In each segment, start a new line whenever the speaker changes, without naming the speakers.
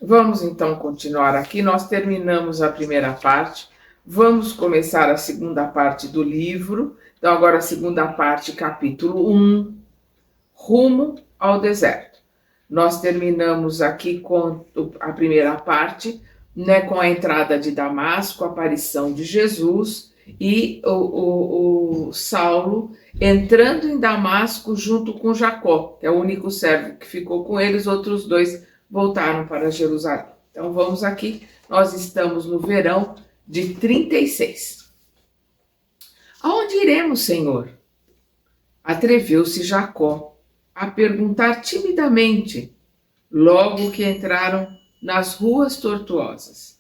Vamos então continuar aqui. Nós terminamos a primeira parte. Vamos começar a segunda parte do livro. Então, agora a segunda parte, capítulo 1, Rumo ao Deserto. Nós terminamos aqui com a primeira parte, né, com a entrada de Damasco, a aparição de Jesus e o Saulo entrando em Damasco junto com Jacó, que é o único servo que ficou com eles, outros dois voltaram para Jerusalém. Então vamos aqui, nós estamos no verão de 36. Aonde iremos, Senhor? Atreveu-se Jacó a perguntar timidamente, logo que entraram nas ruas tortuosas.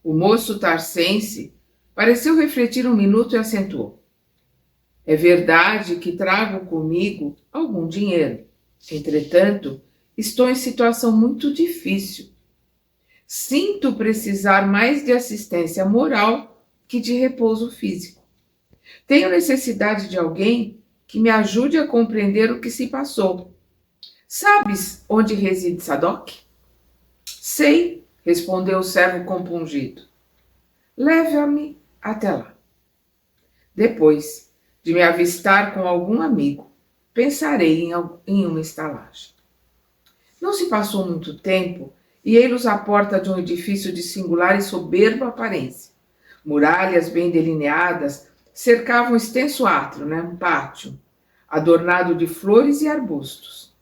O moço tarcense pareceu refletir um minuto e acentuou: é verdade que trago comigo algum dinheiro. Entretanto, estou em situação muito difícil. Sinto precisar mais de assistência moral que de repouso físico. Tenho necessidade de alguém que me ajude a compreender o que se passou. Sabes onde reside Sadoc? Sei, respondeu o servo compungido. Leva-me até lá. Depois de me avistar com algum amigo, pensarei em uma estalagem. Não se passou muito tempo e ei-los à porta de um edifício de singular e soberba aparência. Muralhas bem delineadas cercavam um extenso átrio, um pátio, adornado de flores e arbustos.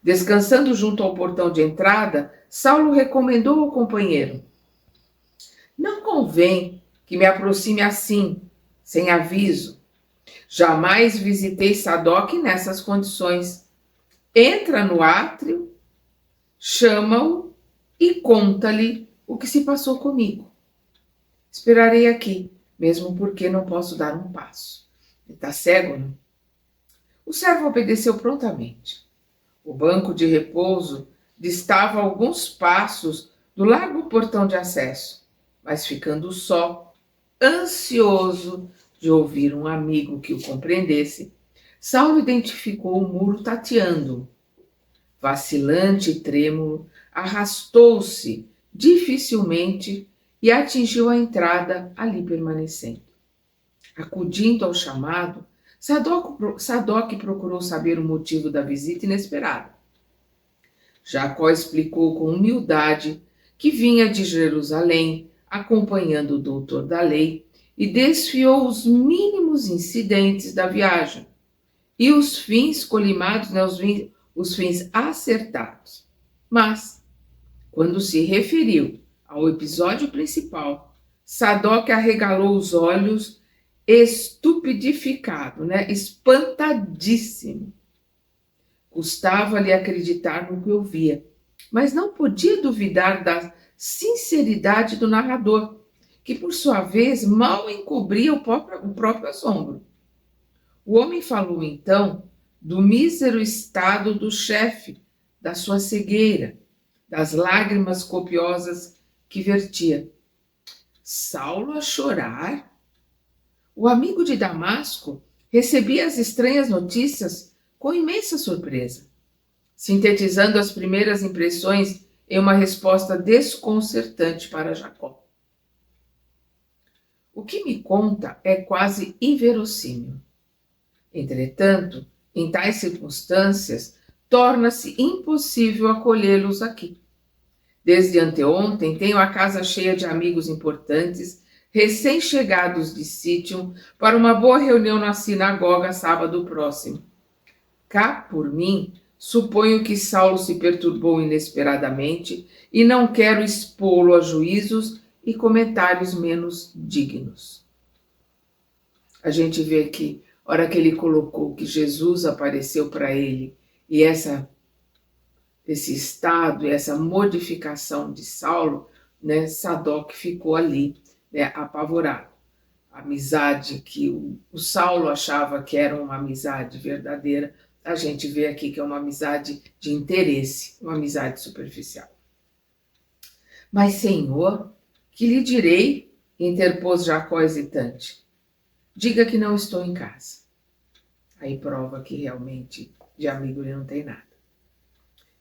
Descansando junto ao portão de entrada, Saulo recomendou ao companheiro: não convém que me aproxime assim, sem aviso. Jamais visitei Sadoc nessas condições. Entra no átrio, chama-o e conta-lhe o que se passou comigo. Esperarei aqui, mesmo porque não posso dar um passo. Ele está cego, não? O servo obedeceu prontamente. O banco de repouso distava alguns passos do largo portão de acesso, mas ficando só, ansioso de ouvir um amigo que o compreendesse, Saulo identificou o muro tateando. Vacilante e trêmulo, arrastou-se dificilmente e atingiu a entrada ali permanecendo. Acudindo ao chamado, Sadoc procurou saber o motivo da visita inesperada. Jacó explicou com humildade que vinha de Jerusalém, acompanhando o doutor da lei, e desfiou os mínimos incidentes da viagem e os fins colimados, os fins acertados. Mas, quando se referiu ao episódio principal, Sadoc arregalou os olhos, estupidificado, espantadíssimo. Custava-lhe acreditar no que ouvia, mas não podia duvidar da sinceridade do narrador, que, por sua vez, mal encobria o próprio assombro. O homem falou, então, do mísero estado do chefe, da sua cegueira, das lágrimas copiosas que vertia. Saulo a chorar? O amigo de Damasco recebia as estranhas notícias com imensa surpresa, sintetizando as primeiras impressões em uma resposta desconcertante para Jacó. O que me conta é quase inverossímil. Entretanto, em tais circunstâncias, torna-se impossível acolhê-los aqui. Desde anteontem tenho a casa cheia de amigos importantes, recém-chegados de Sítium, para uma boa reunião na sinagoga sábado próximo. Cá por mim, suponho que Saulo se perturbou inesperadamente e não quero expô-lo a juízos e comentários menos dignos. A gente vê aqui, a hora que ele colocou que Jesus apareceu para ele e esse estado, essa modificação de Saulo, Sadoc ficou ali, apavorado. A amizade que o Saulo achava que era uma amizade verdadeira, a gente vê aqui que é uma amizade de interesse, uma amizade superficial. Mas, Senhor, que lhe direi? Interpôs Jacó hesitante. Diga que não estou em casa. Aí prova que realmente de amigo ele não tem nada.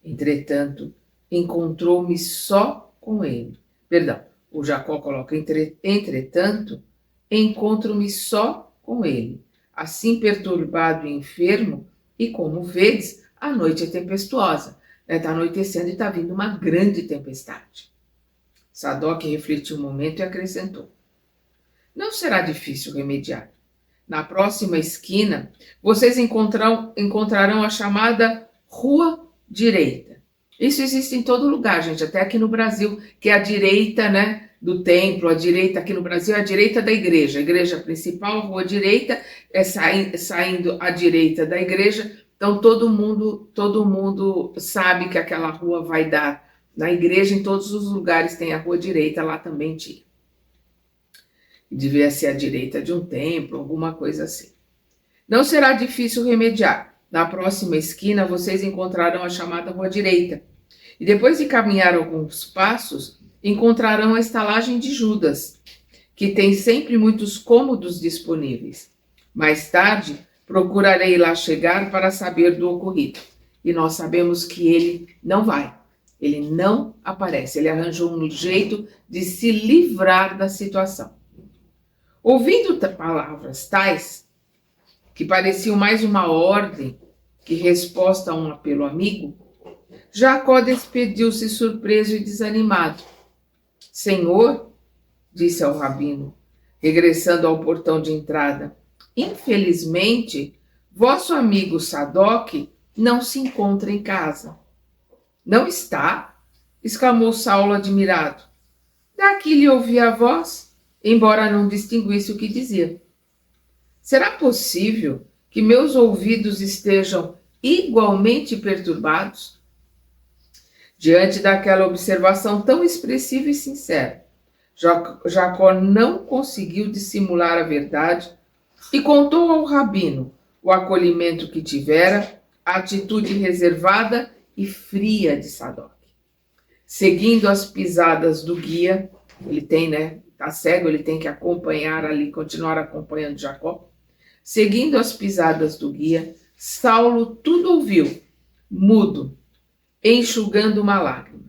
Entretanto, encontrou-me só com ele. Perdão, o Jacó coloca, entretanto, encontro-me só com ele, assim perturbado e enfermo, e como vedes, a noite é tempestuosa. Está anoitecendo e está vindo uma grande tempestade. Sadoc refletiu um momento e acrescentou: não será difícil remediar. Na próxima esquina, vocês encontrarão a chamada Rua Direita. Isso existe em todo lugar, gente, até aqui no Brasil, que é a direita, né, do templo, a direita aqui no Brasil é a direita da igreja. A igreja principal, a Rua Direita, é saindo à direita da igreja. Então todo mundo sabe que aquela rua vai dar na igreja. Em todos os lugares tem a Rua Direita, lá também tinha. Devia ser a direita de um templo, alguma coisa assim. Não será difícil remediar. Na próxima esquina, vocês encontrarão a chamada Rua Direita. E depois de caminhar alguns passos, encontrarão a estalagem de Judas, que tem sempre muitos cômodos disponíveis. Mais tarde, procurarei lá chegar para saber do ocorrido. E nós sabemos que ele não vai. Ele não aparece. Ele arranjou um jeito de se livrar da situação. Ouvindo palavras tais, que pareciam mais uma ordem que resposta a um apelo amigo, Jacó despediu-se surpreso e desanimado. Senhor, disse ao rabino, regressando ao portão de entrada, infelizmente, vosso amigo Sadoc não se encontra em casa. Não está? Exclamou Saulo admirado. Daqui lhe ouvi a voz, embora não distinguisse o que dizia. Será possível que meus ouvidos estejam igualmente perturbados? Diante daquela observação tão expressiva e sincera, Jacó não conseguiu dissimular a verdade e contou ao rabino o acolhimento que tivera, a atitude reservada e fria de Sadoc. Seguindo as pisadas do guia, ele tem, né? Está cego, ele tem que acompanhar ali, continuar acompanhando Jacó. Seguindo as pisadas do guia, Saulo tudo ouviu, mudo, enxugando uma lágrima.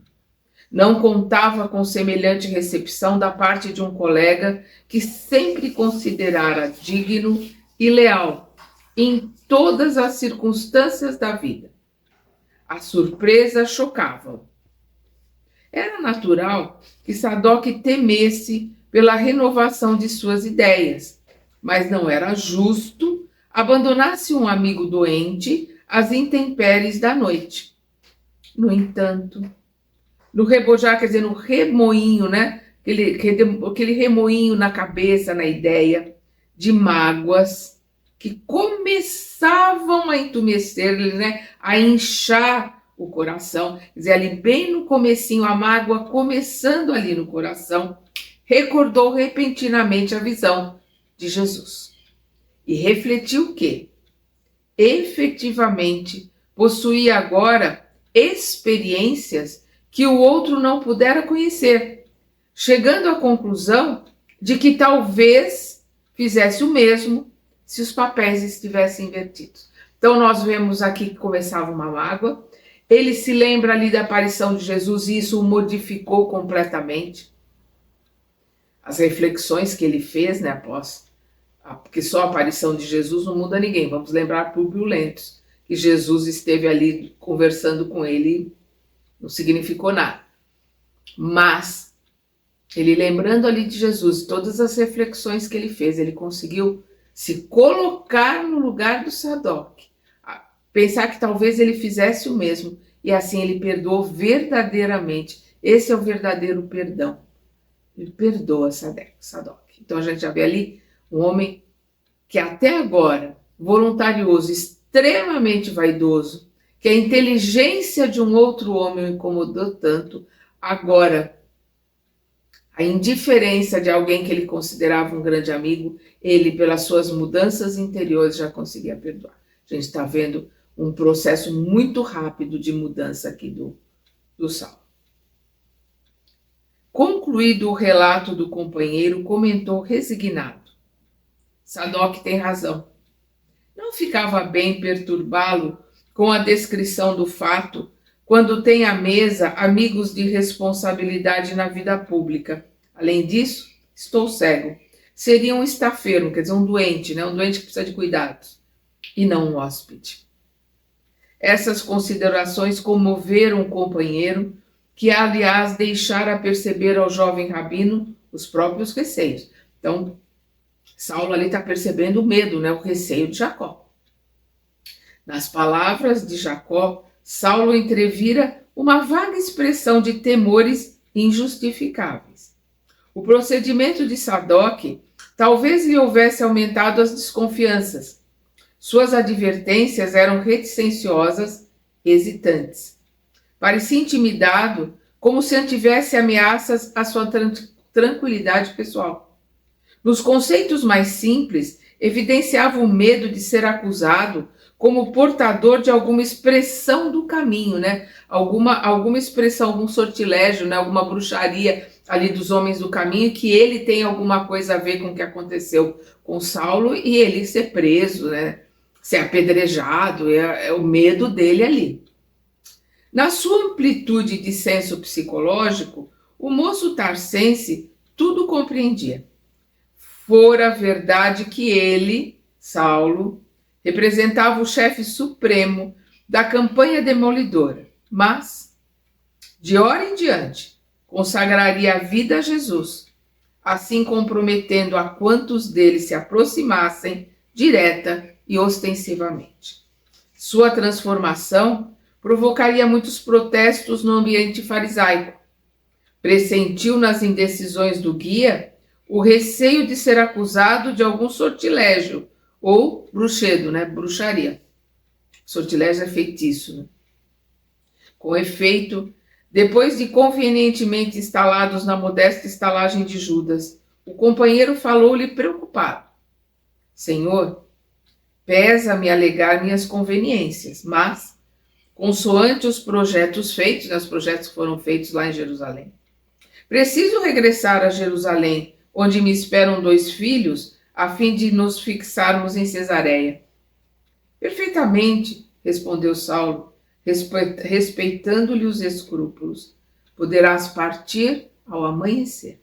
Não contava com semelhante recepção da parte de um colega que sempre considerara digno e leal em todas as circunstâncias da vida. A surpresa chocava-o. Era natural que Sadoc temesse pela renovação de suas ideias, mas não era justo abandonar-se um amigo doente às intempéries da noite. No entanto, no rebojar, quer dizer, no remoinho, né? Aquele remoinho na cabeça, na ideia de mágoas que começavam a entumecer, né? A inchar o coração, quer dizer, ali bem no comecinho, a mágoa começando ali no coração, recordou repentinamente a visão de Jesus e refletiu que, efetivamente, possuía agora experiências que o outro não pudera conhecer, chegando à conclusão de que talvez fizesse o mesmo se os papéis estivessem invertidos. Então nós vemos aqui que começava uma mágoa, ele se lembra ali da aparição de Jesus e isso o modificou completamente. As reflexões que ele fez, né, porque só a aparição de Jesus não muda ninguém. Vamos lembrar Públio Lentulus, que Jesus esteve ali conversando com ele, não significou nada. Mas, ele lembrando ali de Jesus, todas as reflexões que ele fez, ele conseguiu se colocar no lugar do Sadoc, pensar que talvez ele fizesse o mesmo, e assim ele perdoou verdadeiramente. Esse é o verdadeiro perdão. Ele perdoa Sadoc. Então a gente já vê ali um homem que até agora, voluntarioso, extremamente vaidoso, que a inteligência de um outro homem o incomodou tanto, agora a indiferença de alguém que ele considerava um grande amigo, ele, pelas suas mudanças interiores, já conseguia perdoar. A gente está vendo um processo muito rápido de mudança aqui do Saulo. Concluído o relato do companheiro, comentou resignado. Sadoc tem razão. Não ficava bem perturbá-lo com a descrição do fato quando tem à mesa amigos de responsabilidade na vida pública. Além disso, estou cego. Seria um estafeiro, quer dizer, um doente, né? Um doente que precisa de cuidados, e não um hóspede. Essas considerações comoveram o companheiro, que, aliás, deixara perceber ao jovem rabino os próprios receios. Então, Saulo ali está percebendo o medo, né? O receio de Jacó. Nas palavras de Jacó, Saulo entrevira uma vaga expressão de temores injustificáveis. O procedimento de Sadoc talvez lhe houvesse aumentado as desconfianças. Suas advertências eram reticenciosas, hesitantes. Parecia intimidado, como se antivesse ameaças à sua tranquilidade pessoal. Nos conceitos mais simples, evidenciava o medo de ser acusado como portador de alguma expressão do caminho, né? Alguma expressão, algum sortilégio, né? Alguma bruxaria ali dos homens do caminho, que ele tem alguma coisa a ver com o que aconteceu com Saulo e ele ser preso, né? Ser apedrejado, é o medo dele ali. Na sua amplitude de senso psicológico, o moço tarsense tudo compreendia. Fora verdade que ele, Saulo, representava o chefe supremo da campanha demolidora, mas, de hora em diante, consagraria a vida a Jesus, assim comprometendo a quantos dele se aproximassem direta e ostensivamente. Sua transformação provocaria muitos protestos no ambiente farisaico. Pressentiu nas indecisões do guia o receio de ser acusado de algum sortilégio ou bruxedo, né? Bruxaria. Sortilégio é feitiço, né? Com efeito, depois de convenientemente instalados na modesta estalagem de Judas, o companheiro falou-lhe preocupado: Senhor, pesa-me alegar minhas conveniências, mas, consoante os projetos feitos, né, os projetos que foram feitos lá em Jerusalém, preciso regressar a Jerusalém, onde me esperam 2 filhos, a fim de nos fixarmos em Cesareia. Perfeitamente, respondeu Saulo, respeitando-lhe os escrúpulos. Poderás partir ao amanhecer.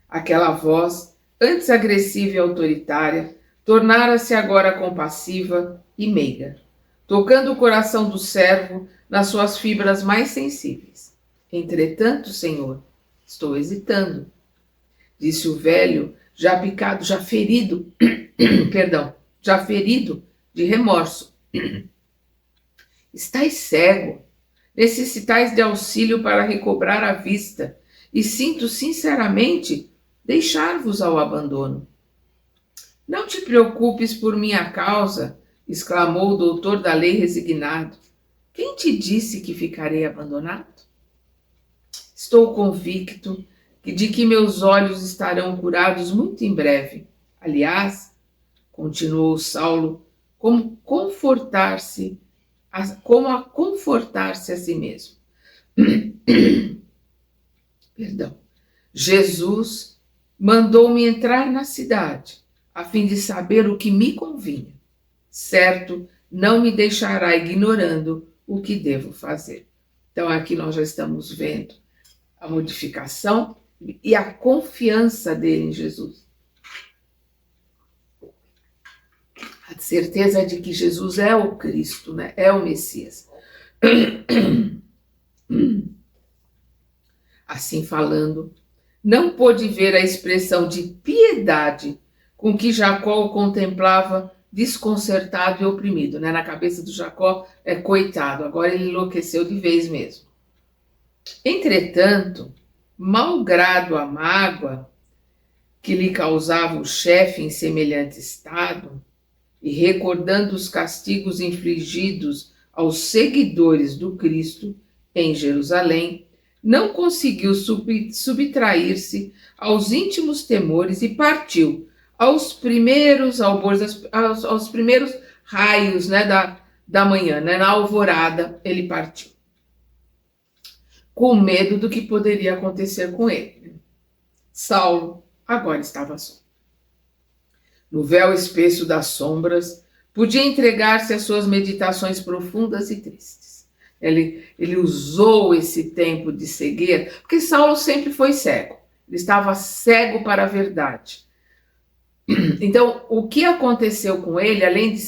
Aquela voz, antes agressiva e autoritária, tornara-se agora compassiva e meiga, tocando o coração do servo nas suas fibras mais sensíveis. Entretanto, Senhor, estou hesitando, disse o velho, já ferido de remorso. Estais cego, necessitais de auxílio para recobrar a vista, e sinto sinceramente deixar-vos ao abandono. Não te preocupes por minha causa, exclamou o doutor da lei resignado. Quem te disse que ficarei abandonado? Estou convicto de que meus olhos estarão curados muito em breve. Aliás, continuou Saulo, como a confortar-se a si mesmo. Perdão. Jesus mandou-me entrar na cidade, a fim de saber o que me convinha. Certo, não me deixará ignorando o que devo fazer. Então, aqui nós já estamos vendo a modificação e a confiança dele em Jesus. A certeza de que Jesus é o Cristo, né? É o Messias. Assim falando, não pôde ver a expressão de piedade com que Jacó o contemplava desconcertado e oprimido, né? Na cabeça do Jacó é coitado, agora ele enlouqueceu de vez mesmo. Entretanto, malgrado a mágoa que lhe causava o chefe em semelhante estado, e recordando os castigos infligidos aos seguidores do Cristo em Jerusalém, não conseguiu subtrair-se aos íntimos temores e partiu aos primeiros raios, né, da manhã, né, na alvorada, ele partiu, com medo do que poderia acontecer com ele. Saulo agora estava só. No véu espesso das sombras, podia entregar-se às suas meditações profundas e tristes. Ele usou esse tempo de cegueira, porque Saulo sempre foi cego, ele estava cego para a verdade. Então, o que aconteceu com ele, além de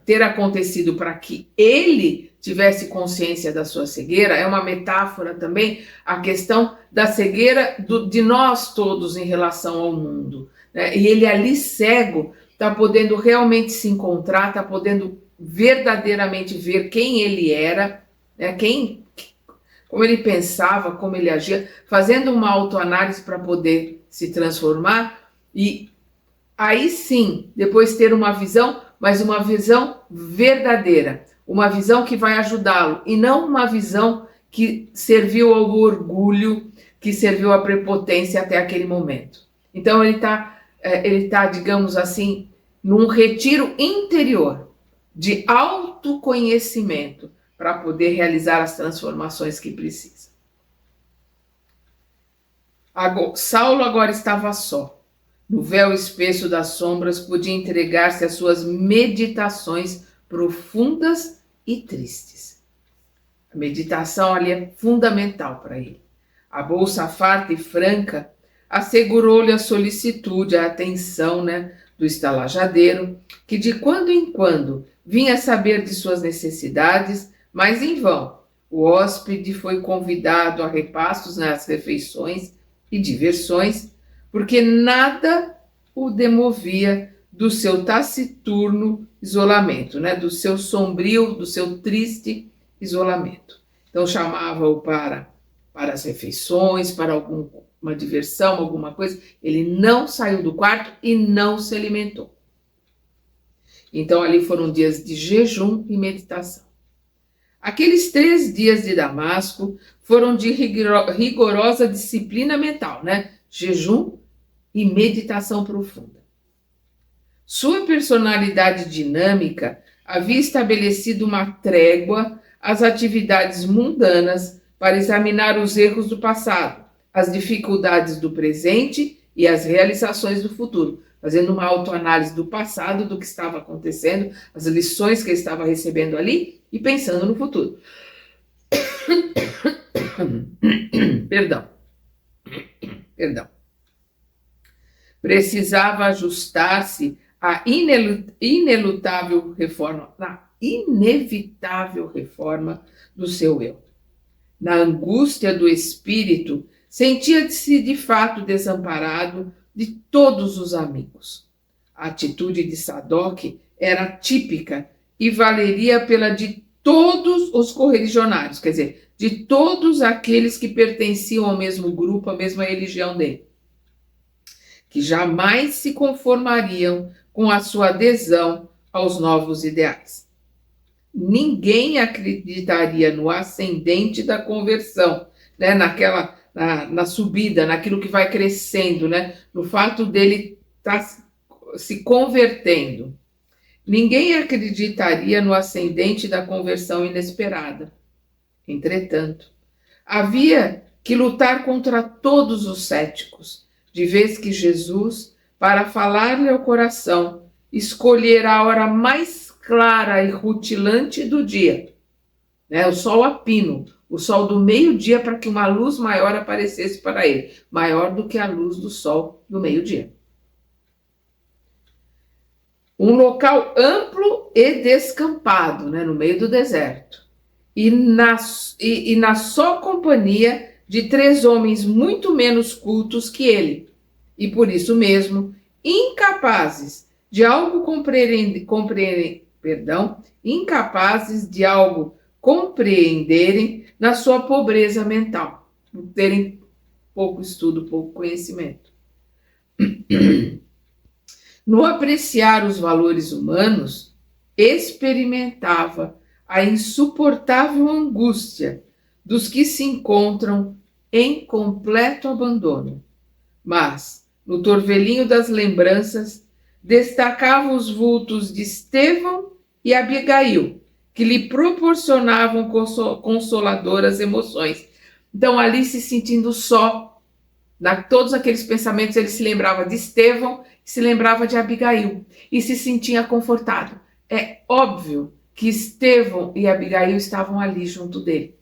ter acontecido para que ele tivesse consciência da sua cegueira, é uma metáfora também a questão da cegueira de nós todos em relação ao mundo, né? E ele ali cego está podendo realmente se encontrar, está podendo verdadeiramente ver quem ele era, né? Como ele pensava, como ele agia, fazendo uma autoanálise para poder se transformar e aí sim, depois ter uma visão, mas uma visão verdadeira, uma visão que vai ajudá-lo e não uma visão que serviu ao orgulho, que serviu à prepotência até aquele momento. Então ele tá, digamos assim, num retiro interior de autoconhecimento para poder realizar as transformações que precisa. Saulo agora estava só. No véu espesso das sombras, podia entregar-se às suas meditações profundas e tristes. A meditação ali é fundamental para ele. A bolsa farta e franca assegurou-lhe a solicitude, a atenção, né, do estalajadeiro, que de quando em quando vinha saber de suas necessidades, mas em vão. O hóspede foi convidado a repassos nas refeições e diversões, porque nada o demovia do seu taciturno isolamento, né? Do seu sombrio, do seu triste isolamento. Então chamava-o para as refeições, para alguma diversão, alguma coisa. Ele não saiu do quarto e não se alimentou. Então ali foram dias de jejum e meditação. Aqueles 3 dias de Damasco foram de rigorosa disciplina mental, né? Jejum e meditação profunda. Sua personalidade dinâmica havia estabelecido uma trégua às atividades mundanas para examinar os erros do passado, as dificuldades do presente e as realizações do futuro, fazendo uma autoanálise do passado, do que estava acontecendo, as lições que ele estava recebendo ali e pensando no futuro. Perdão. Precisava ajustar-se à inevitável reforma do seu eu. Na angústia do espírito, sentia-se de fato desamparado de todos os amigos. A atitude de Sadoc era típica e valeria pela de todos os correligionários, quer dizer, de todos aqueles que pertenciam ao mesmo grupo, à mesma religião dele, que jamais se conformariam com a sua adesão aos novos ideais. Ninguém acreditaria no ascendente da conversão, né? Na subida, naquilo que vai crescendo, né? No fato dele estar se convertendo. Ninguém acreditaria no ascendente da conversão inesperada. Entretanto, havia que lutar contra todos os céticos, de vez que Jesus, para falar-lhe ao coração, escolhera a hora mais clara e rutilante do dia, né? O sol a pino, o sol do meio-dia, para que uma luz maior aparecesse para ele, maior do que a luz do sol do meio-dia. Um local amplo e descampado, né? No meio do deserto, e na só companhia de 3 homens muito menos cultos que ele, e por isso mesmo incapazes de algo compreenderem na sua pobreza mental, por terem pouco estudo, pouco conhecimento. No apreciar os valores humanos, experimentava a insuportável angústia dos que se encontram em completo abandono. Mas, no torvelinho das lembranças, destacavam os vultos de Estevão e Abigail, que lhe proporcionavam consoladoras emoções. Então, ali se sentindo só, todos aqueles pensamentos, ele se lembrava de Estevão, se lembrava de Abigail, e se sentia confortado. É óbvio que Estevão e Abigail estavam ali junto dele.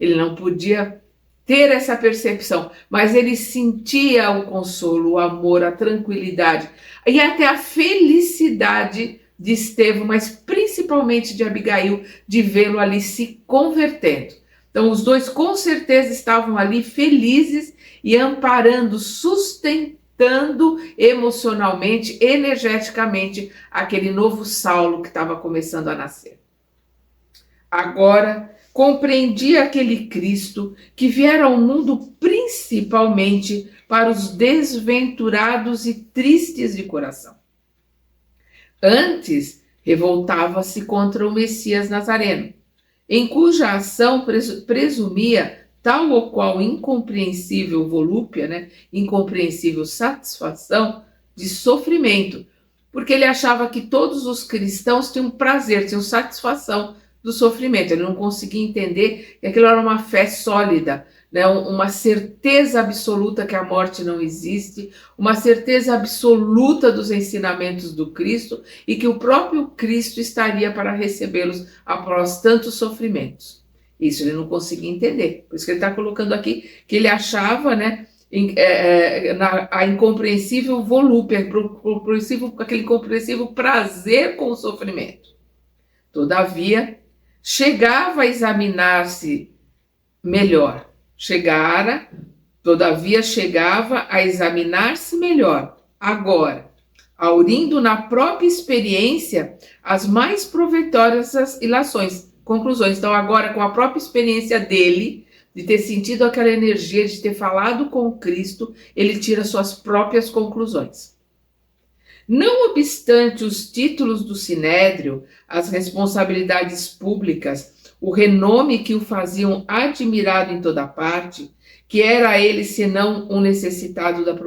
Ele não podia ter essa percepção, mas ele sentia o consolo, o amor, a tranquilidade e até a felicidade de Estevão, mas principalmente de Abigail, de vê-lo ali se convertendo. Então, os dois com certeza estavam ali felizes e amparando, sustentando emocionalmente, energeticamente, aquele novo Saulo que estava começando a nascer. Agora, compreendia aquele Cristo que viera ao mundo principalmente para os desventurados e tristes de coração. Antes, revoltava-se contra o Messias Nazareno, em cuja ação presumia tal ou qual incompreensível volúpia, incompreensível satisfação de sofrimento, porque ele achava que todos os cristãos tinham prazer, tinham satisfação do sofrimento. Ele não conseguia entender que aquilo era uma fé sólida, uma certeza absoluta que a morte não existe, uma certeza absoluta dos ensinamentos do Cristo e que o próprio Cristo estaria para recebê-los após tantos sofrimentos. Isso ele não conseguia entender. Por isso que ele está colocando aqui que ele achava, a incompreensível volúpia, aquele incompreensível prazer com o sofrimento. Todavia, chegava a examinar-se melhor. Todavia chegava a examinar-se melhor. Agora, aurindo na própria experiência as mais proveitosas conclusões. Então, agora, com a própria experiência dele, de ter sentido aquela energia, de ter falado com o Cristo, ele tira suas próprias conclusões. Não obstante os títulos do Sinédrio, as responsabilidades públicas, o renome que o faziam admirado em toda parte, que era ele senão um necessitado da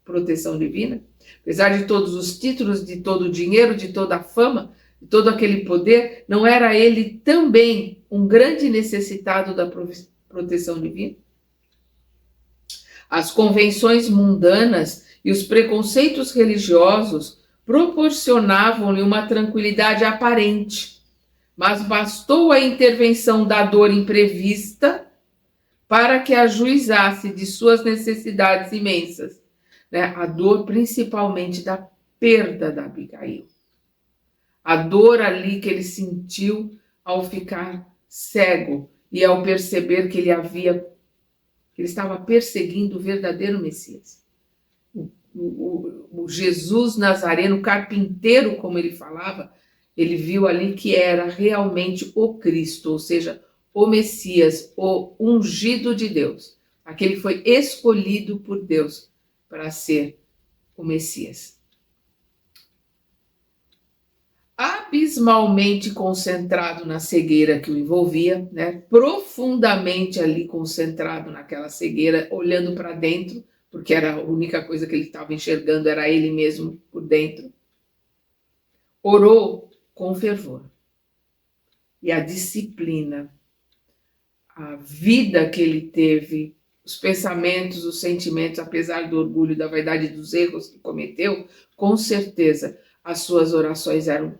proteção divina, apesar de todos os títulos, de todo o dinheiro, de toda a fama, de todo aquele poder, não era ele também um grande necessitado da proteção divina? As convenções mundanas e os preconceitos religiosos proporcionavam-lhe uma tranquilidade aparente, mas bastou a intervenção da dor imprevista para que ajuizasse de suas necessidades imensas, a dor principalmente da perda da Abigail. A dor ali que ele sentiu ao ficar cego e ao perceber que ele estava perseguindo o verdadeiro Messias. O Jesus Nazareno, carpinteiro, como ele falava, ele viu ali que era realmente o Cristo, ou seja, o Messias, o ungido de Deus. Aquele que foi escolhido por Deus para ser o Messias. Abismalmente concentrado na cegueira que o envolvia, profundamente ali concentrado naquela cegueira, olhando para dentro, porque era a única coisa que ele estava enxergando, era ele mesmo por dentro. Orou com fervor. E a disciplina, a vida que ele teve, os pensamentos, os sentimentos, apesar do orgulho, da vaidade, dos erros que cometeu, com certeza as suas orações eram,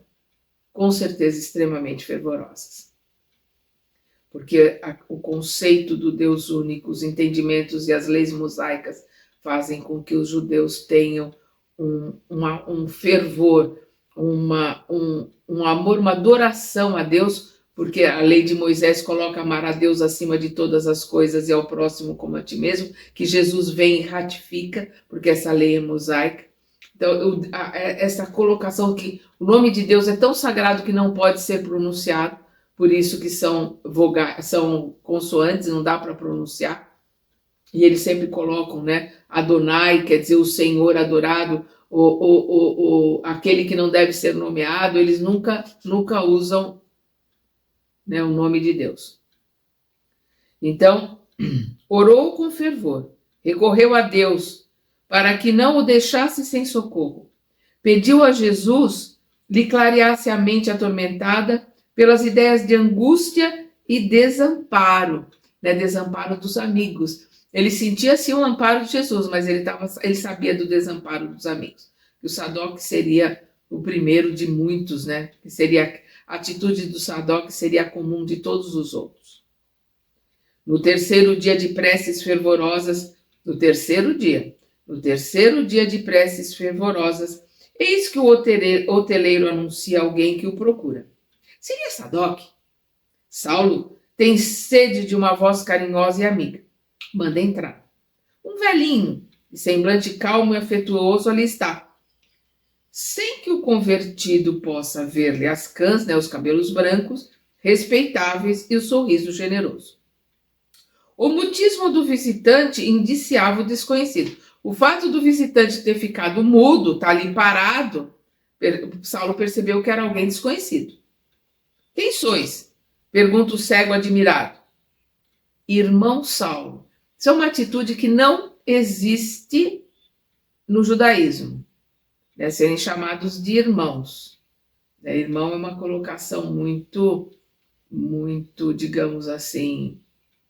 com certeza, extremamente fervorosas. Porque o conceito do Deus único, os entendimentos e as leis mosaicas fazem com que os judeus tenham um fervor, um amor, uma adoração a Deus, porque a lei de Moisés coloca amar a Deus acima de todas as coisas e ao próximo como a ti mesmo, que Jesus vem e ratifica, porque essa lei é mosaica. Então, essa colocação que o nome de Deus é tão sagrado que não pode ser pronunciado, por isso que são consoantes, não dá para pronunciar. E eles sempre colocam, Adonai, quer dizer o Senhor adorado, aquele que não deve ser nomeado, eles nunca usam o nome de Deus. Então, orou com fervor, recorreu a Deus para que não o deixasse sem socorro. Pediu a Jesus lhe clareasse a mente atormentada pelas ideias de angústia e desamparo, desamparo dos amigos. Ele sentia sim o amparo de Jesus, mas ele sabia do desamparo dos amigos. Que o Sadoc seria o primeiro de muitos, que seria a atitude do Sadoc seria a comum de todos os outros. No terceiro dia de preces fervorosas, no terceiro dia de preces fervorosas, eis que o hoteleiro anuncia alguém que o procura. Seria Sadoc? Saulo tem sede de uma voz carinhosa e amiga. Manda entrar. Um velhinho, de semblante calmo e afetuoso, ali está. Sem que o convertido possa ver-lhe as cãs, os cabelos brancos, respeitáveis e o sorriso generoso. O mutismo do visitante indiciava o desconhecido. O fato do visitante ter ficado mudo, estar ali parado, Saulo percebeu que era alguém desconhecido. Quem sois? Pergunta o cego admirado. Irmão Saulo. Isso é uma atitude que não existe no judaísmo. Serem chamados de irmãos. Irmão é uma colocação muito, digamos assim,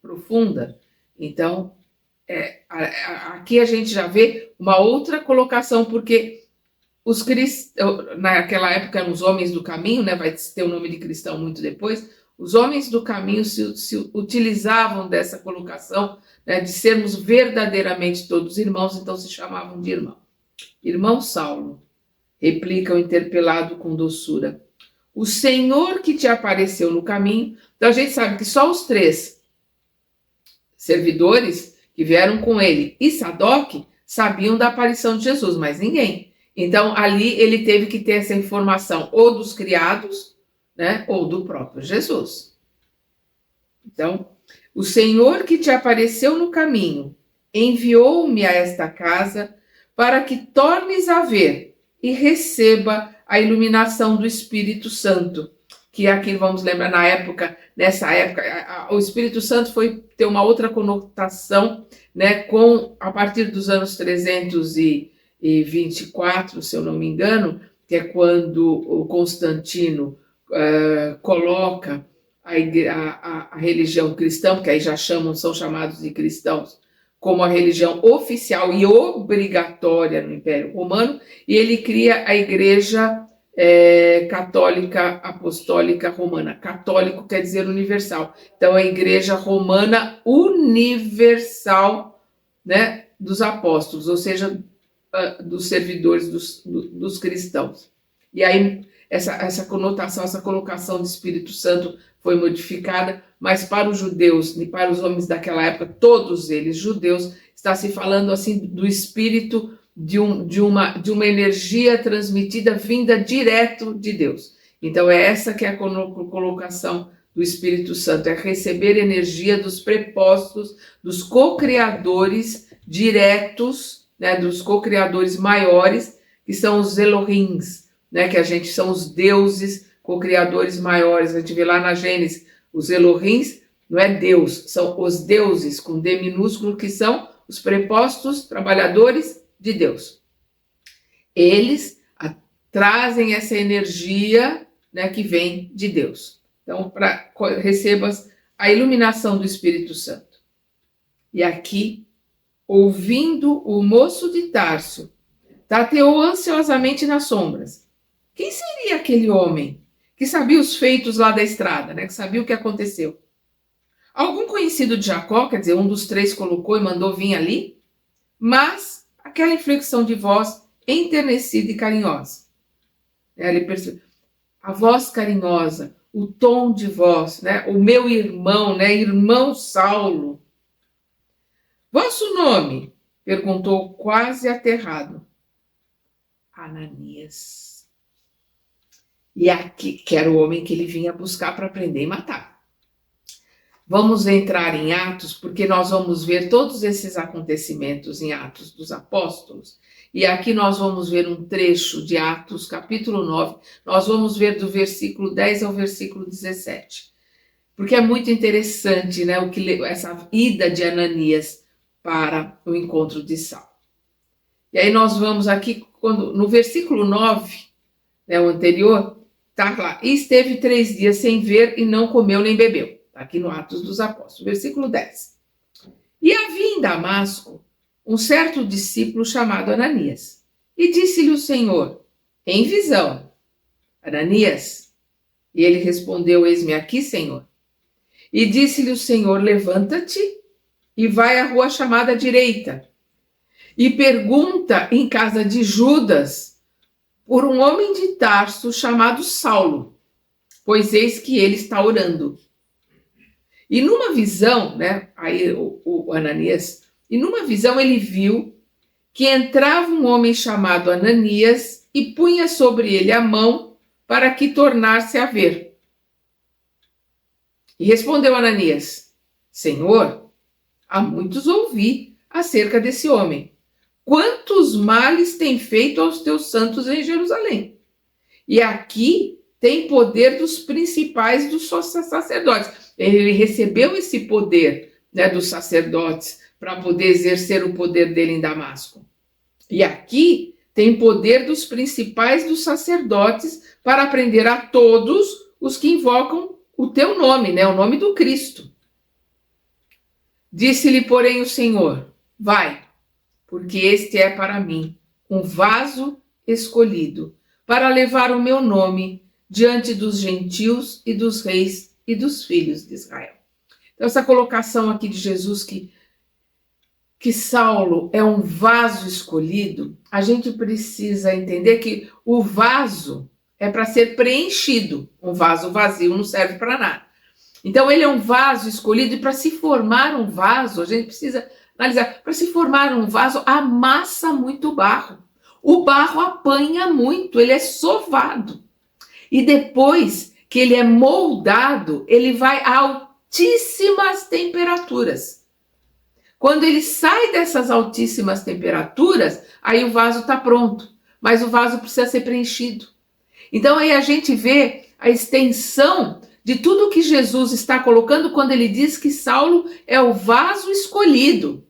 profunda. Então, aqui a gente já vê uma outra colocação, porque os cristãos, naquela época eram os homens do caminho, vai ter o nome de cristão muito depois, os homens do caminho se utilizavam dessa colocação, de sermos verdadeiramente todos irmãos, então se chamavam de irmão. Irmão Saulo, replica o interpelado com doçura, o Senhor que te apareceu no caminho. Então a gente sabe que só os 3 servidores que vieram com ele e Sadoc sabiam da aparição de Jesus, mas ninguém. Então ali ele teve que ter essa informação ou dos criados, ou do próprio Jesus. Então, o Senhor que te apareceu no caminho enviou-me a esta casa para que tornes a ver e receba a iluminação do Espírito Santo, que aqui vamos lembrar nessa época, o Espírito Santo foi ter uma outra conotação, a partir dos anos 324, se eu não me engano, que é quando o Constantino coloca a religião cristã, porque aí são chamados de cristãos, como a religião oficial e obrigatória no Império Romano, e ele cria a Igreja Católica Apostólica Romana. Católico quer dizer universal. Então, a Igreja Romana Universal, dos apóstolos, ou seja, dos servidores dos cristãos. E aí, essa conotação, essa colocação de Espírito Santo foi modificada, mas para os judeus e para os homens daquela época, todos eles judeus, está se falando assim do espírito de uma energia transmitida vinda direto de Deus. Então é essa que é a colocação do Espírito Santo, é receber energia dos prepostos, dos co-criadores diretos, dos co-criadores maiores, que são os Elohims, que são os deuses co-criadores maiores. A gente vê lá na Gênesis, os Elohims não é Deus, são os deuses, com D minúsculo, que são os prepostos trabalhadores de Deus. Eles trazem essa energia, que vem de Deus. Então, recebas a iluminação do Espírito Santo. E aqui, ouvindo o moço de Tarso, tateou ansiosamente nas sombras. Quem seria aquele homem que sabia os feitos lá da estrada, que sabia o que aconteceu? Algum conhecido de Jacó, quer dizer, um dos 3 colocou e mandou vir ali? Mas aquela inflexão de voz enternecida e carinhosa. Ele percebeu. A voz carinhosa, o tom de voz, o meu irmão, irmão Saulo. Vosso nome? Perguntou quase aterrado. Ananias. E aqui, que era o homem que ele vinha buscar para prender e matar. Vamos entrar em Atos, porque nós vamos ver todos esses acontecimentos em Atos dos Apóstolos. E aqui nós vamos ver um trecho de Atos, capítulo 9. Nós vamos ver do versículo 10 ao versículo 17. Porque é muito interessante, essa ida de Ananias para o encontro de Saulo. E aí nós vamos aqui, no versículo 9, o anterior, está lá. E esteve 3 dias sem ver e não comeu nem bebeu. Aqui no Atos dos Apóstolos, versículo 10. E havia em Damasco um certo discípulo chamado Ananias. E disse-lhe o Senhor, em visão, Ananias. E ele respondeu: eis-me aqui, Senhor. E disse-lhe o Senhor: levanta-te e vai à rua chamada direita, e pergunta em casa de Judas por um homem de Tarso chamado Saulo, pois eis que ele está orando. E numa visão, né, aí o Ananias, e numa visão ele viu que entrava um homem chamado Ananias e punha sobre ele a mão para que tornasse a ver. E respondeu Ananias: Senhor, há muitos ouvi acerca desse homem. Quantos males tem feito aos teus santos em Jerusalém? E aqui tem poder dos principais dos sacerdotes. Ele recebeu esse poder, né, dos sacerdotes para poder exercer o poder dele em Damasco. E aqui tem poder dos principais dos sacerdotes para prender a todos os que invocam o teu nome, né, o nome do Cristo. Disse-lhe, porém, o Senhor: vai, porque este é para mim um vaso escolhido, para levar o meu nome diante dos gentios e dos reis e dos filhos de Israel. Então, essa colocação aqui de Jesus que Saulo é um vaso escolhido, a gente precisa entender que o vaso é para ser preenchido. Um vaso vazio não serve para nada. Então, ele é um vaso escolhido, e para se formar um vaso, a gente precisa analisar, para se formar um vaso, amassa muito barro. O barro apanha muito, ele é sovado. E depois que ele é moldado, ele vai a altíssimas temperaturas. Quando ele sai dessas altíssimas temperaturas, aí o vaso está pronto, mas o vaso precisa ser preenchido. Então aí a gente vê a extensão de tudo que Jesus está colocando quando ele diz que Saulo é o vaso escolhido.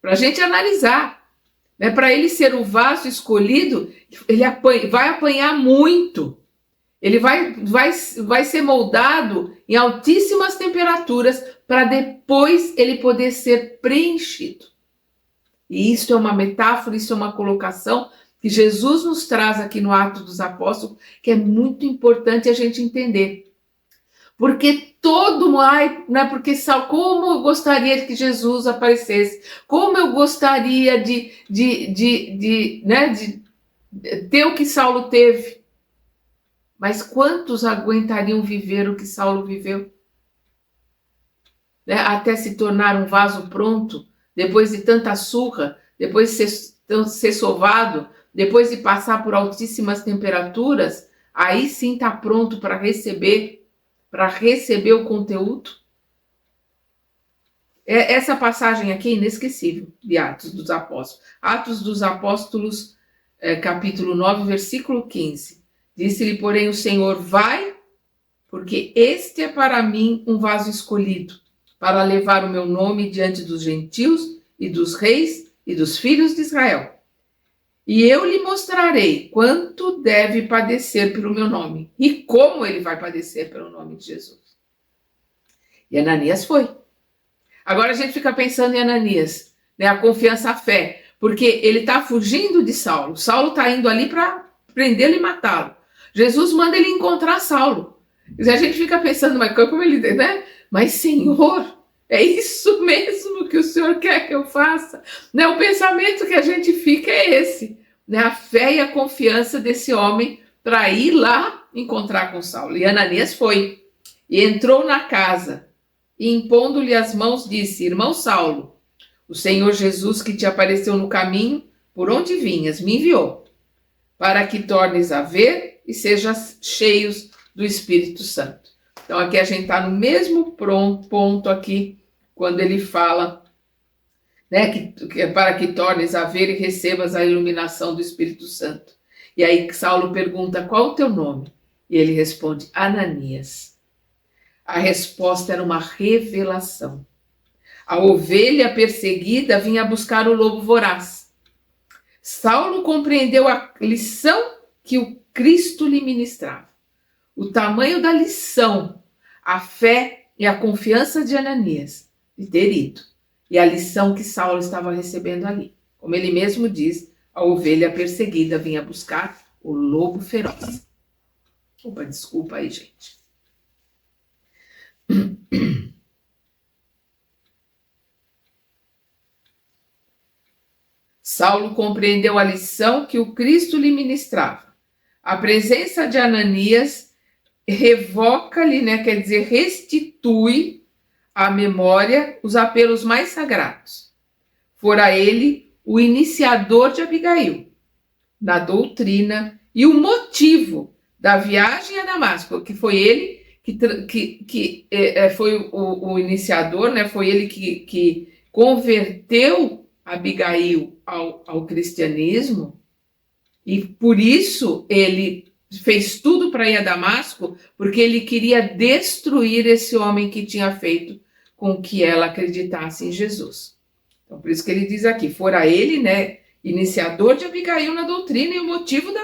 Para a gente analisar. Né? Para ele ser o vaso escolhido, ele vai apanhar muito. Ele vai ser moldado em altíssimas temperaturas para depois ele poder ser preenchido. E isso é uma metáfora, isso é uma colocação que Jesus nos traz aqui no Atos dos Apóstolos, que é muito importante a gente entender. Porque todo mundo, né? Porque como eu gostaria que Jesus aparecesse, como eu gostaria de ter o que Saulo teve. Mas quantos aguentariam viver o que Saulo viveu? Né? Até se tornar um vaso pronto, depois de tanta surra, depois de ser sovado, depois de passar por altíssimas temperaturas, aí sim está pronto para receber o conteúdo. Essa passagem aqui é inesquecível de Atos dos Apóstolos. Atos dos Apóstolos, capítulo 9, versículo 15. Disse-lhe, porém, o Senhor: vai, porque este é para mim um vaso escolhido, para levar o meu nome diante dos gentios e dos reis e dos filhos de Israel. E eu lhe mostrarei quanto deve padecer pelo meu nome e como ele vai padecer pelo nome de Jesus. E Ananias foi. Agora a gente fica pensando em Ananias, né? A confiança, a fé, porque ele está fugindo de Saulo. Saulo está indo ali para prendê-lo e matá-lo. Jesus manda ele encontrar Saulo. E a gente fica pensando, mas como ele, né? Mas Senhor, é isso mesmo que o Senhor quer que eu faça? Né? O pensamento que a gente fica é esse, né? A fé e a confiança desse homem para ir lá encontrar com Saulo. E Ananias foi e entrou na casa e, impondo-lhe as mãos, disse: irmão Saulo, o Senhor Jesus que te apareceu no caminho por onde vinhas me enviou, para que tornes a ver e sejam cheios do Espírito Santo. Então aqui a gente está no mesmo ponto aqui, quando ele fala, né, que é para que tornes a ver e recebas a iluminação do Espírito Santo. E aí Saulo pergunta: qual o teu nome? E ele responde: Ananias. A resposta era uma revelação. A ovelha perseguida vinha buscar o lobo voraz. Saulo compreendeu a lição que o Cristo lhe ministrava. O tamanho da lição, a fé e a confiança de Ananias de ter ido. E a lição que Saulo estava recebendo ali. Como ele mesmo diz, a ovelha perseguida vinha buscar o lobo feroz. Opa, desculpa aí, gente. Saulo compreendeu a lição que o Cristo lhe ministrava. A presença de Ananias revoca-lhe, quer dizer, restitui à memória os apelos mais sagrados. Fora ele o iniciador de Abigail na doutrina e o motivo da viagem a Damasco, que foi ele que foi o iniciador, foi ele que converteu Abigail ao cristianismo, e por isso ele fez tudo para ir a Damasco, porque ele queria destruir esse homem que tinha feito com que ela acreditasse em Jesus. Então, por isso que ele diz aqui, fora ele, iniciador de Abigail na doutrina e o motivo da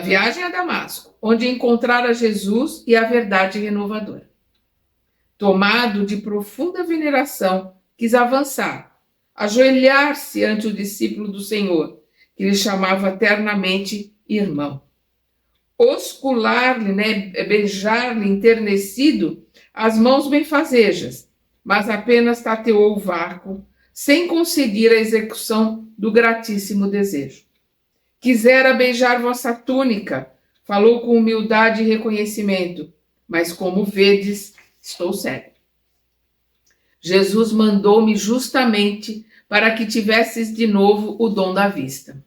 viagem a Damasco, onde encontrara Jesus e a verdade renovadora. Tomado de profunda veneração, quis avançar, ajoelhar-se ante o discípulo do Senhor, que lhe chamava eternamente irmão. Oscular-lhe, beijar-lhe enternecido as mãos benfazejas, mas apenas tateou o vácuo, sem conceder a execução do gratíssimo desejo. Quisera beijar vossa túnica, falou com humildade e reconhecimento, mas como vedes, estou cego. Jesus mandou-me justamente para que tivesses de novo o dom da vista.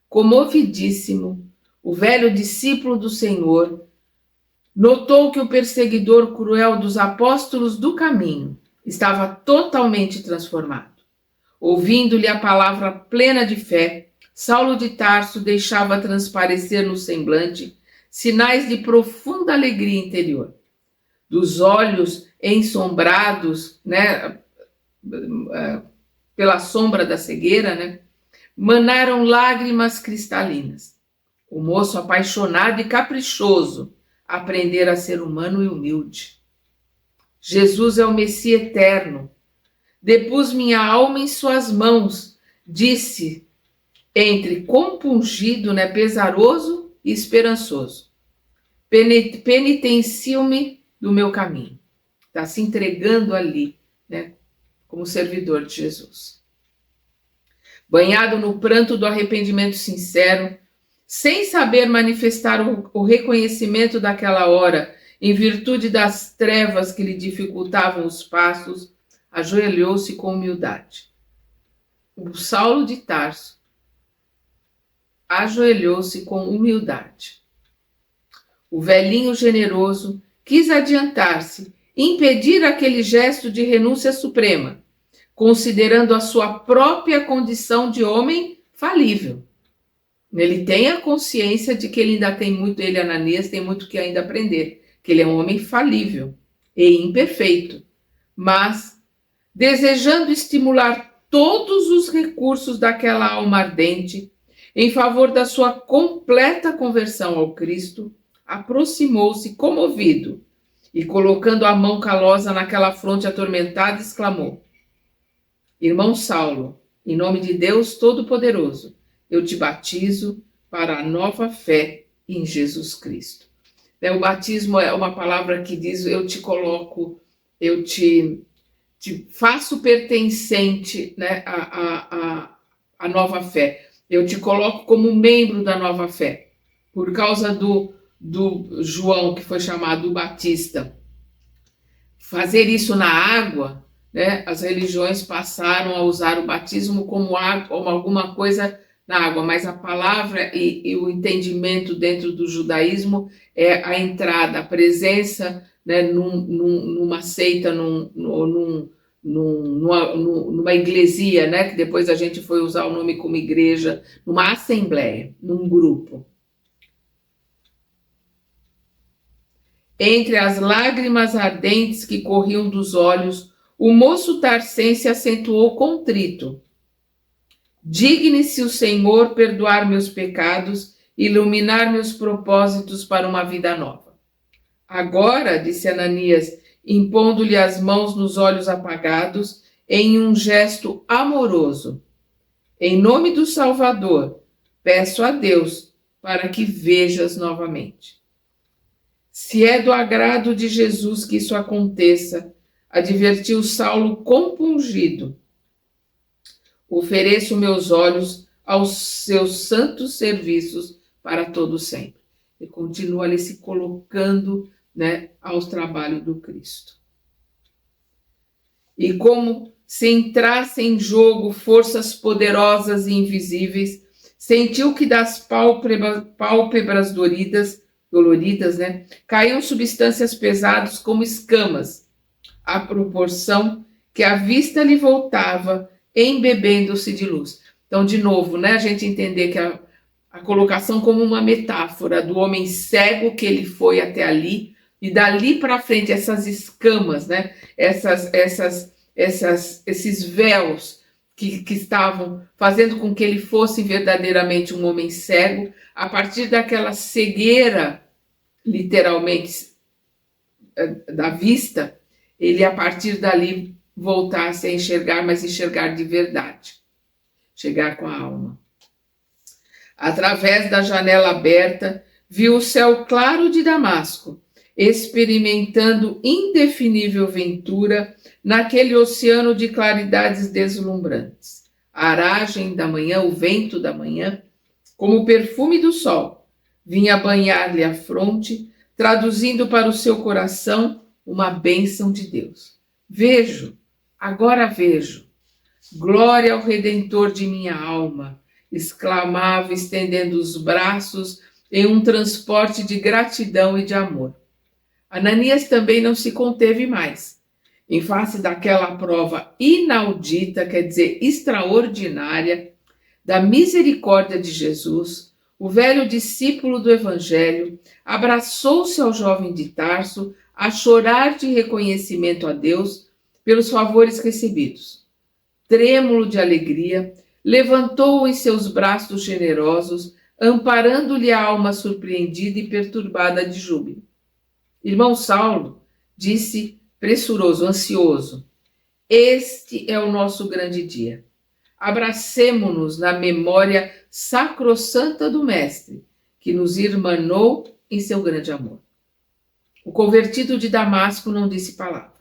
Comovidíssimo, o velho discípulo do Senhor notou que o perseguidor cruel dos apóstolos do caminho estava totalmente transformado. Ouvindo-lhe a palavra plena de fé, Saulo de Tarso deixava transparecer no semblante sinais de profunda alegria interior. Dos olhos ensombrados, pela sombra da cegueira, manaram lágrimas cristalinas. O moço apaixonado e caprichoso aprendera a ser humano e humilde. Jesus é o Messias eterno. Depus minha alma em suas mãos, disse, entre compungido, pesaroso e esperançoso. Penitencio-me do meu caminho. Está se entregando ali, como servidor de Jesus. Banhado no pranto do arrependimento sincero, sem saber manifestar o reconhecimento daquela hora, em virtude das trevas que lhe dificultavam os passos, ajoelhou-se com humildade. O Saulo de Tarso ajoelhou-se com humildade. O velhinho generoso quis adiantar-se, impedir aquele gesto de renúncia suprema, considerando a sua própria condição de homem falível. Ele tem a consciência de que ele ainda tem muito, ele, Ananias, tem muito que ainda aprender, que ele é um homem falível e imperfeito, mas desejando estimular todos os recursos daquela alma ardente em favor da sua completa conversão ao Cristo, aproximou-se comovido e, colocando a mão calosa naquela fronte atormentada, exclamou: Irmão Saulo, em nome de Deus Todo-Poderoso, eu te batizo para a nova fé em Jesus Cristo. O batismo é uma palavra que diz: eu te coloco, eu te faço pertencente, à nova fé. Eu te coloco como membro da nova fé. Por causa do João, que foi chamado Batista, fazer isso na água, as religiões passaram a usar o batismo como alguma coisa na água, mas a palavra e o entendimento dentro do judaísmo é a entrada, a presença, numa seita, numa igresia, que depois a gente foi usar o nome como igreja, numa assembleia, num grupo. Entre as lágrimas ardentes que corriam dos olhos, o moço tarsense acentuou contrito: Digne-se o Senhor perdoar meus pecados e iluminar meus propósitos para uma vida nova. Agora, disse Ananias, impondo-lhe as mãos nos olhos apagados, em um gesto amoroso, em nome do Salvador, peço a Deus para que vejas novamente. Se é do agrado de Jesus que isso aconteça, advertiu Saulo compungido, ofereço meus olhos aos seus santos serviços para todo sempre. E continua ali se colocando, né, ao trabalho do Cristo. E como se entrasse em jogo forças poderosas e invisíveis, sentiu que das pálpebras doloridas, né, caíam substâncias pesadas como escamas, à proporção que a vista lhe voltava, embebendo-se de luz. Então, de novo, né, a gente entender que a colocação como uma metáfora do homem cego que ele foi até ali, e dali para frente essas escamas, né, esses véus que estavam fazendo com que ele fosse verdadeiramente um homem cego, a partir daquela cegueira, literalmente, da vista, ele a partir dali voltasse a enxergar, mas enxergar de verdade, chegar com a alma. Através da janela aberta, viu o céu claro de Damasco, experimentando indefinível ventura naquele oceano de claridades deslumbrantes. A aragem da manhã, o vento da manhã, como o perfume do sol, vinha banhar-lhe a fronte, traduzindo para o seu coração uma bênção de Deus. Vejo, agora vejo. Glória ao Redentor de minha alma, exclamava, estendendo os braços em um transporte de gratidão e de amor. Ananias também não se conteve mais. Em face daquela prova inaudita, quer dizer, extraordinária, da misericórdia de Jesus, o velho discípulo do Evangelho abraçou-se ao jovem de Tarso a chorar de reconhecimento a Deus pelos favores recebidos. Trêmulo de alegria, levantou-o em seus braços generosos, amparando-lhe a alma surpreendida e perturbada de júbilo. Irmão Saulo, disse pressuroso, ansioso, este é o nosso grande dia. Abracemo-nos na memória sacrossanta do Mestre, que nos irmanou em seu grande amor. O convertido de Damasco não disse palavra.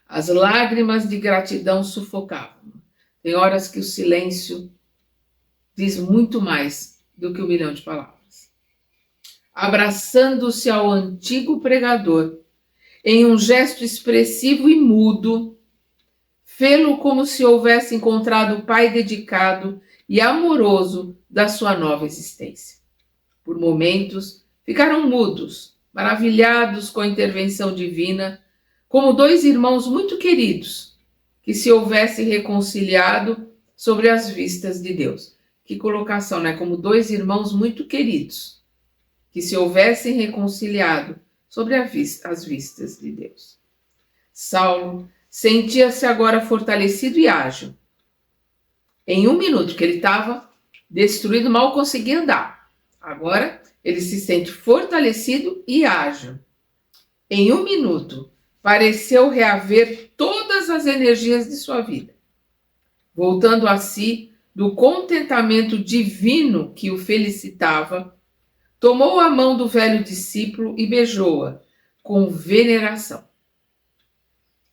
As lágrimas de gratidão sufocavam. Tem horas que o silêncio diz muito mais do que 1.000.000 de palavras. Abraçando-se ao antigo pregador, em um gesto expressivo e mudo, fê-lo como se houvesse encontrado o pai dedicado e amoroso da sua nova existência. Por momentos, ficaram mudos, maravilhados com a intervenção divina, como dois irmãos muito queridos, que se houvessem reconciliado sobre as vistas de Deus. Que colocação, né? Como dois irmãos muito queridos, que se houvessem reconciliado sobre as vistas de Deus. Saulo sentia-se agora fortalecido e ágil. Em 1 minuto, que ele estava destruído, mal conseguia andar. Agora, ele se sente fortalecido e ágil. Em 1 minuto, pareceu reaver todas as energias de sua vida. Voltando a si, do contentamento divino que o felicitava, tomou a mão do velho discípulo e beijou-a com veneração.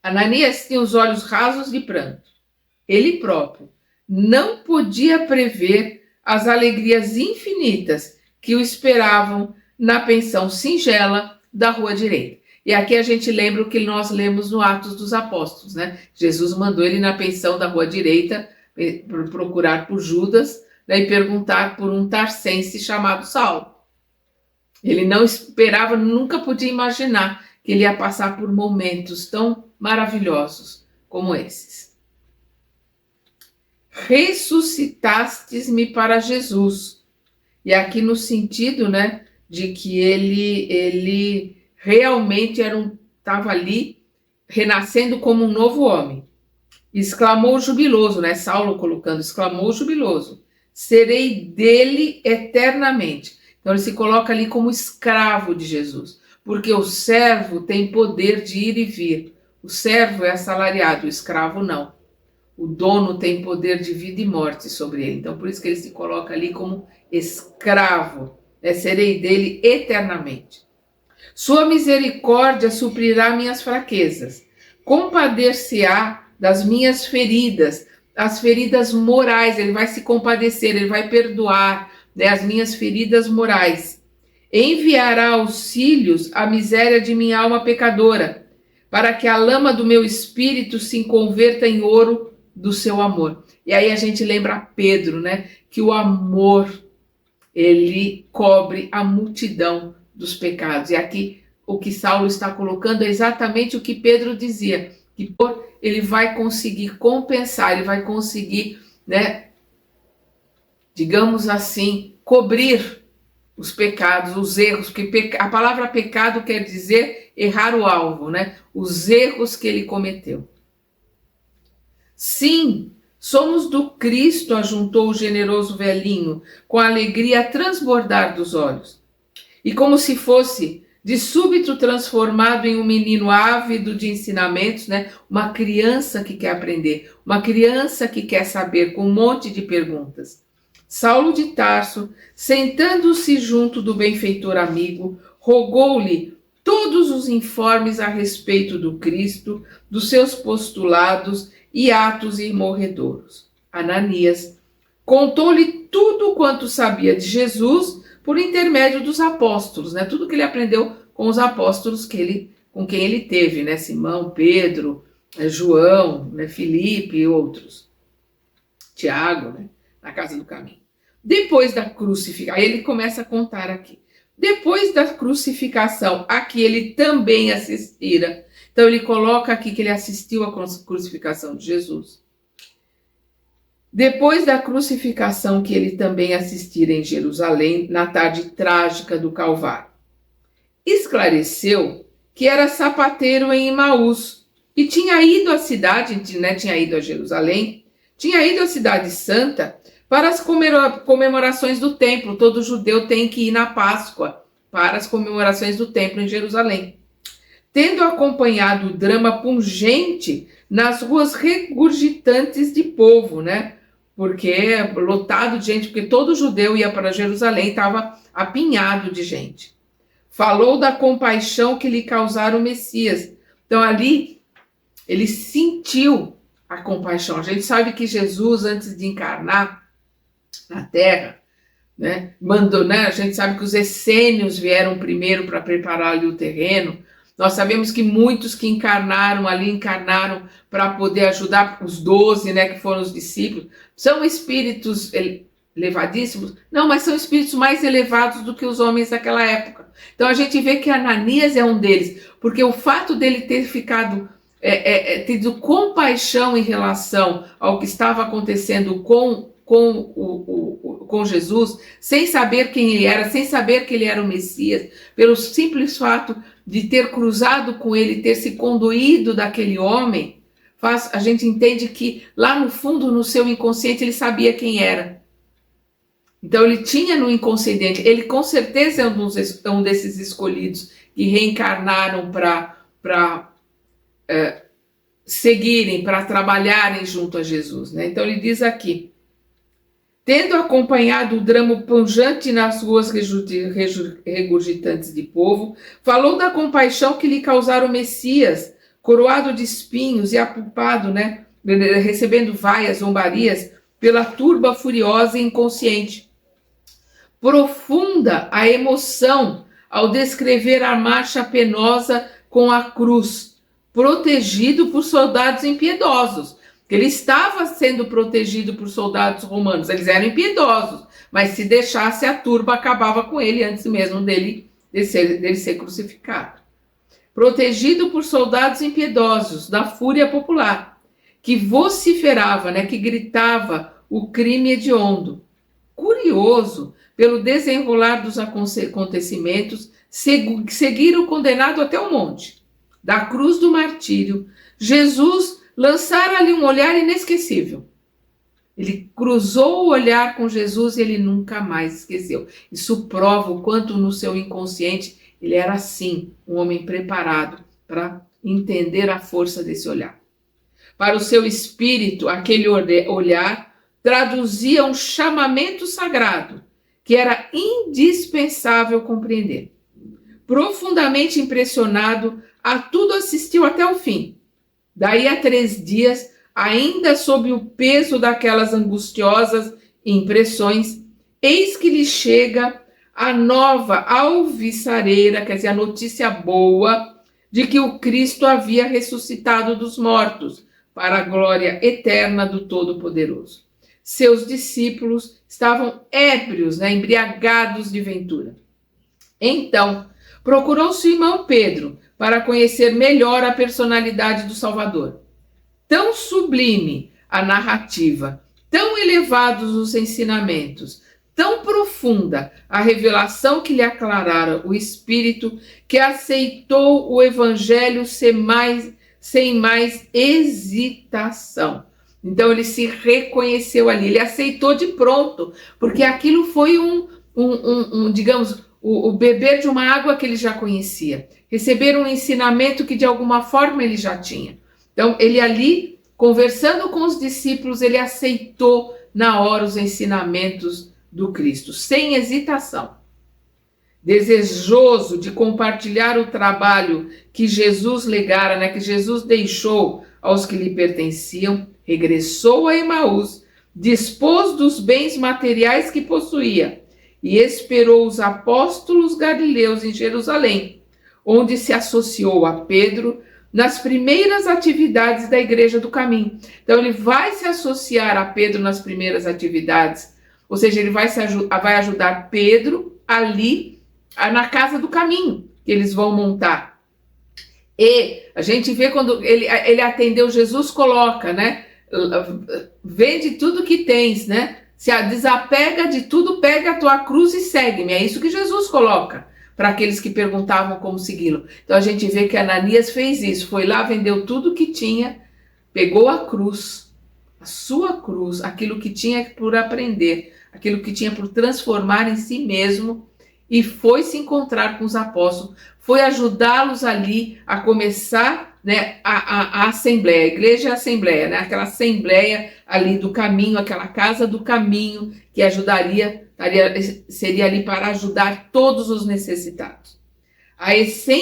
Ananias tinha os olhos rasos de pranto. Ele próprio não podia prever as alegrias infinitas que o esperavam na pensão singela da rua direita. E aqui a gente lembra o que nós lemos no Atos dos Apóstolos, né? Jesus mandou ele na pensão da rua direita procurar por Judas, né, e perguntar por um tarsense chamado Saulo. Ele não esperava, nunca podia imaginar que ele ia passar por momentos tão maravilhosos como esses. Ressuscitastes-me para Jesus. E aqui no sentido, né, de que ele realmente estava ali renascendo como um novo homem. Exclamou jubiloso, né? Saulo colocando, exclamou jubiloso. Serei dele eternamente. Então ele se coloca ali como escravo de Jesus, porque o servo tem poder de ir e vir. O servo é assalariado, o escravo não. O dono tem poder de vida e morte sobre ele. Então por isso que ele se coloca ali como escravo, né? Serei dele eternamente. Sua misericórdia suprirá minhas fraquezas, compadecer-se-á das minhas feridas, as feridas morais, ele vai se compadecer, ele vai perdoar, né, as minhas feridas morais. Enviará auxílios à miséria de minha alma pecadora, para que a lama do meu espírito se converta em ouro do seu amor. E aí a gente lembra Pedro, né, que o amor, ele cobre a multidão dos pecados. E aqui o que Saulo está colocando é exatamente o que Pedro dizia, que ele vai conseguir compensar, ele vai conseguir, né, digamos assim, cobrir os pecados, os erros, porque a palavra pecado quer dizer errar o alvo, né? Os erros que ele cometeu. Sim, somos do Cristo, ajuntou o generoso velhinho, com a alegria a transbordar dos olhos. E como se fosse de súbito transformado em um menino ávido de ensinamentos, né? Uma criança que quer aprender, uma criança que quer saber, com um monte de perguntas. Saulo de Tarso, sentando-se junto do benfeitor amigo, rogou-lhe todos os informes a respeito do Cristo, dos seus postulados e atos imorredouros. Ananias contou-lhe tudo quanto sabia de Jesus por intermédio dos apóstolos, né? Tudo que ele aprendeu com os apóstolos com quem ele teve, né? Simão, Pedro, João, né? Filipe e outros. Tiago, né? Na casa do caminho. Depois da crucificação, aí ele começa a contar aqui. Depois da crucificação, a que ele também assistira. Então ele coloca aqui que ele assistiu à crucificação de Jesus. Depois da crucificação que ele também assistira em Jerusalém, na tarde trágica do Calvário. Esclareceu que era sapateiro em Emaús e tinha ido à cidade, né, tinha ido a Jerusalém, tinha ido à cidade santa para as comemorações do templo. Todo judeu tem que ir na Páscoa para as comemorações do templo em Jerusalém. Tendo acompanhado o drama pungente nas ruas regurgitantes de povo, né? Porque lotado de gente, porque todo judeu ia para Jerusalém, estava apinhado de gente. Falou da compaixão que lhe causara o Messias. Então ali ele sentiu a compaixão. A gente sabe que Jesus, antes de encarnar na Terra, né, mandou, né, a gente sabe que os essênios vieram primeiro para preparar ali o terreno. Nós sabemos que muitos que encarnaram ali, encarnaram para poder ajudar os 12, né, que foram os discípulos. São espíritos elevadíssimos? Não, mas são espíritos mais elevados do que os homens daquela época. Então a gente vê que Ananias é um deles, porque o fato dele ter ficado, tido compaixão em relação ao que estava acontecendo com Jesus, sem saber quem ele era, sem saber que ele era o Messias, pelo simples fato de ter cruzado com ele, ter se conduído daquele homem, a gente entende que lá no fundo, no seu inconsciente, ele sabia quem era. Então ele tinha no inconsciente, ele com certeza é um desses escolhidos que reencarnaram para seguirem, para trabalharem junto a Jesus, né? Então ele diz aqui: tendo acompanhado o drama pungente nas ruas regurgitantes de povo, falou da compaixão que lhe causara o Messias, coroado de espinhos e apulpado, né, recebendo vaias, zombarias, pela turba furiosa e inconsciente. Profunda a emoção ao descrever a marcha penosa com a cruz, protegido por soldados impiedosos. Ele estava sendo protegido por soldados romanos, eles eram impiedosos, mas se deixasse a turba acabava com ele antes mesmo dele ser crucificado. Protegido por soldados impiedosos da fúria popular, que vociferava, né, que gritava o crime hediondo. Curioso, pelo desenrolar dos acontecimentos, seguir o condenado até o monte. Da cruz do martírio, Jesus lançara-lhe um olhar inesquecível. Ele cruzou o olhar com Jesus e ele nunca mais esqueceu. Isso prova o quanto no seu inconsciente ele era assim, um homem preparado para entender a força desse olhar. Para o seu espírito, aquele olhar traduzia um chamamento sagrado que era indispensável compreender. Profundamente impressionado, a tudo assistiu até o fim. Daí a 3 dias, ainda sob o peso daquelas angustiosas impressões, eis que lhe chega a nova alvissareira, quer dizer, a notícia boa, de que o Cristo havia ressuscitado dos mortos, para a glória eterna do Todo-Poderoso. Seus discípulos estavam ébrios, embriagados de ventura. Então, procurou Simão Pedro para conhecer melhor a personalidade do Salvador. Tão sublime a narrativa, tão elevados os ensinamentos, tão profunda a revelação que lhe aclarara o Espírito, que aceitou o Evangelho sem mais hesitação. Então ele se reconheceu ali, ele aceitou de pronto, porque aquilo foi digamos, o beber de uma água que ele já conhecia, receber um ensinamento que de alguma forma ele já tinha. Então ele ali, conversando com os discípulos, ele aceitou na hora os ensinamentos do Cristo, sem hesitação. Desejoso de compartilhar o trabalho que Jesus legara, que Jesus deixou aos que lhe pertenciam, regressou a Emaús, dispôs dos bens materiais que possuía e esperou os apóstolos galileus em Jerusalém, onde se associou a Pedro nas primeiras atividades da Igreja do Caminho. Então ele vai se associar a Pedro nas primeiras atividades, ou seja, ele vai ajudar Pedro ali na Casa do Caminho, que eles vão montar. E a gente vê quando ele atendeu, Jesus coloca, vende tudo que tens, se desapega de tudo, pega a tua cruz e segue-me. É isso que Jesus coloca para aqueles que perguntavam como segui-lo. Então a gente vê que Ananias fez isso, foi lá, vendeu tudo que tinha, pegou a cruz, a sua cruz, aquilo que tinha por aprender, aquilo que tinha por transformar em si mesmo, e foi se encontrar com os apóstolos, foi ajudá-los ali a começar a assembleia, a igreja é a assembleia, aquela assembleia ali do caminho, aquela casa do caminho, que seria ali para ajudar todos os necessitados. A essência